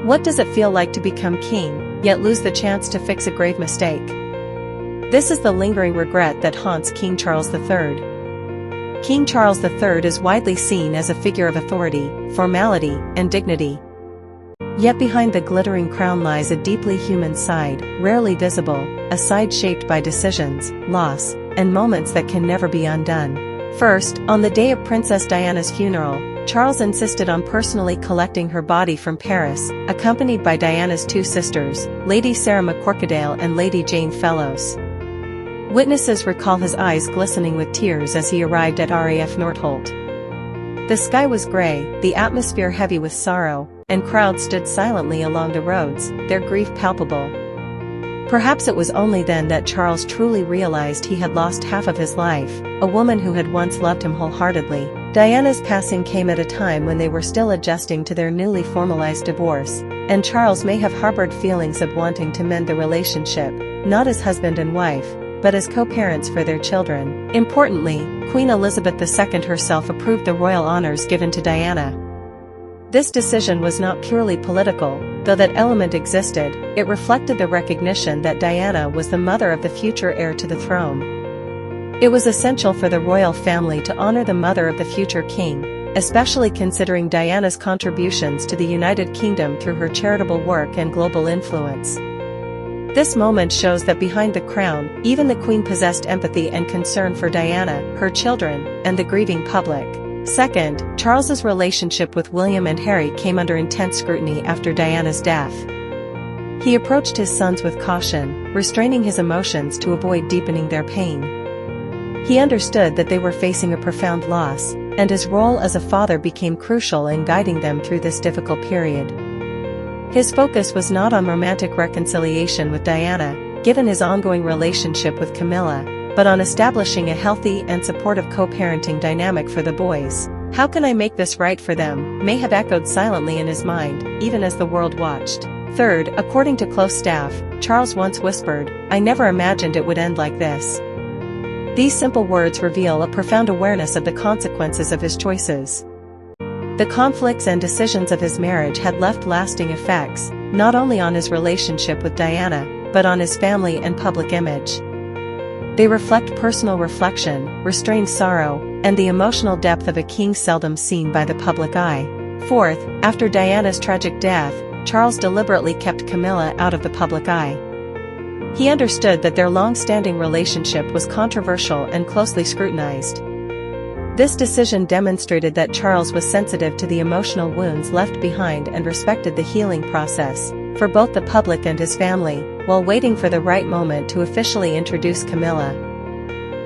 What does it feel like to become king, yet lose the chance to fix a grave mistake? This is the lingering regret that haunts King Charles III. King Charles III is widely seen as a figure of authority, formality, and dignity. Yet behind the glittering crown lies a deeply human side, rarely visible, a side shaped by decisions, loss, and moments that can never be undone. First, on the day of Princess Diana's funeral, Charles insisted on personally collecting her body from Paris, accompanied by Diana's two sisters, Lady Sarah McCorquodale and Lady Jane Fellows. Witnesses recall his eyes glistening with tears as he arrived at RAF Northolt. The sky was grey, the atmosphere heavy with sorrow, and crowds stood silently along the roads, their grief palpable. Perhaps it was only then that Charles truly realized he had lost half of his life, a woman who had once loved him wholeheartedly. Diana's passing came at a time when they were still adjusting to their newly formalized divorce, and Charles may have harbored feelings of wanting to mend the relationship, not as husband and wife, but as co-parents for their children. Importantly, Queen Elizabeth II herself approved the royal honors given to Diana. This decision was not purely political, though that element existed. It reflected the recognition that Diana was the mother of the future heir to the throne. It was essential for the royal family to honor the mother of the future king, especially considering Diana's contributions to the United Kingdom through her charitable work and global influence. This moment shows that behind the crown, even the Queen possessed empathy and concern for Diana, her children, and the grieving public. Second, Charles's relationship with William and Harry came under intense scrutiny after Diana's death. He approached his sons with caution, restraining his emotions to avoid deepening their pain. He understood that they were facing a profound loss, and his role as a father became crucial in guiding them through this difficult period. His focus was not on romantic reconciliation with Diana, given his ongoing relationship with Camilla, but on establishing a healthy and supportive co-parenting dynamic for the boys. "How can I make this right for them?" may have echoed silently in his mind, even as the world watched. Third, according to close staff, Charles once whispered, "I never imagined it would end like this." These simple words reveal a profound awareness of the consequences of his choices. The conflicts and decisions of his marriage had left lasting effects, not only on his relationship with Diana, but on his family and public image. They reflect personal reflection, restrained sorrow, and the emotional depth of a king seldom seen by the public eye. Fourth, after Diana's tragic death, Charles deliberately kept Camilla out of the public eye. He understood that their long-standing relationship was controversial and closely scrutinized. This decision demonstrated that Charles was sensitive to the emotional wounds left behind and respected the healing process, for both the public and his family, while waiting for the right moment to officially introduce Camilla.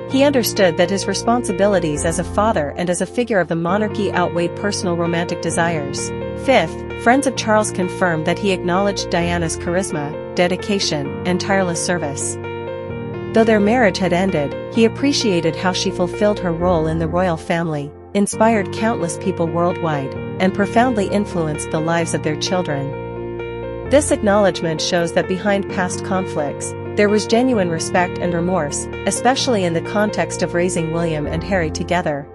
He understood that his responsibilities as a father and as a figure of the monarchy outweighed personal romantic desires. Fifth, friends of Charles confirmed that he acknowledged Diana's charisma, dedication, and tireless service. Though their marriage had ended, he appreciated how she fulfilled her role in the royal family, inspired countless people worldwide, and profoundly influenced the lives of their children. This acknowledgement shows that behind past conflicts, there was genuine respect and remorse, especially in the context of raising William and Harry together.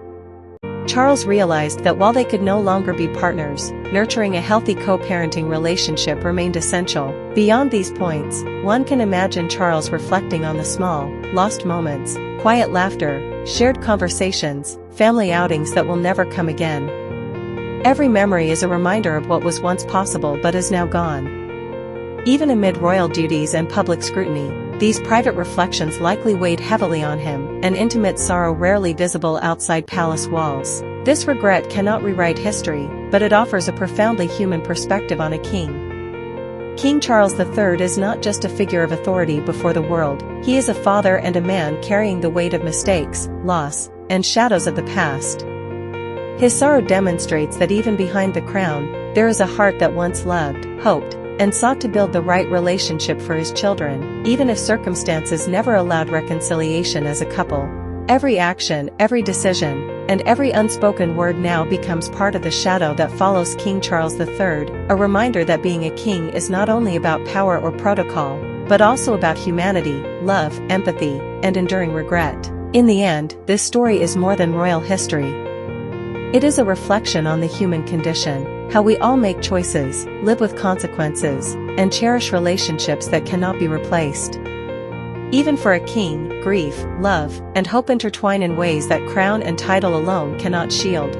Charles realized that while they could no longer be partners, nurturing a healthy co-parenting relationship remained essential. Beyond these points, one can imagine Charles reflecting on the small, lost moments, quiet laughter, shared conversations, family outings that will never come again. Every memory is a reminder of what was once possible but is now gone. Even amid royal duties and public scrutiny, these private reflections likely weighed heavily on him, an intimate sorrow rarely visible outside palace walls. This regret cannot rewrite history, but it offers a profoundly human perspective on a king. King Charles III is not just a figure of authority before the world, he is a father and a man carrying the weight of mistakes, loss, and shadows of the past. His sorrow demonstrates that even behind the crown, there is a heart that once loved, hoped, and sought to build the right relationship for his children, even if circumstances never allowed reconciliation as a couple. Every action, every decision, and every unspoken word now becomes part of the shadow that follows King Charles III, a reminder that being a king is not only about power or protocol, but also about humanity, love, empathy, and enduring regret. In the end, this story is more than royal history. It is a reflection on the human condition, How we all make choices, live with consequences, and cherish relationships that cannot be replaced. Even for a king, grief, love, and hope intertwine in ways that crown and title alone cannot shield.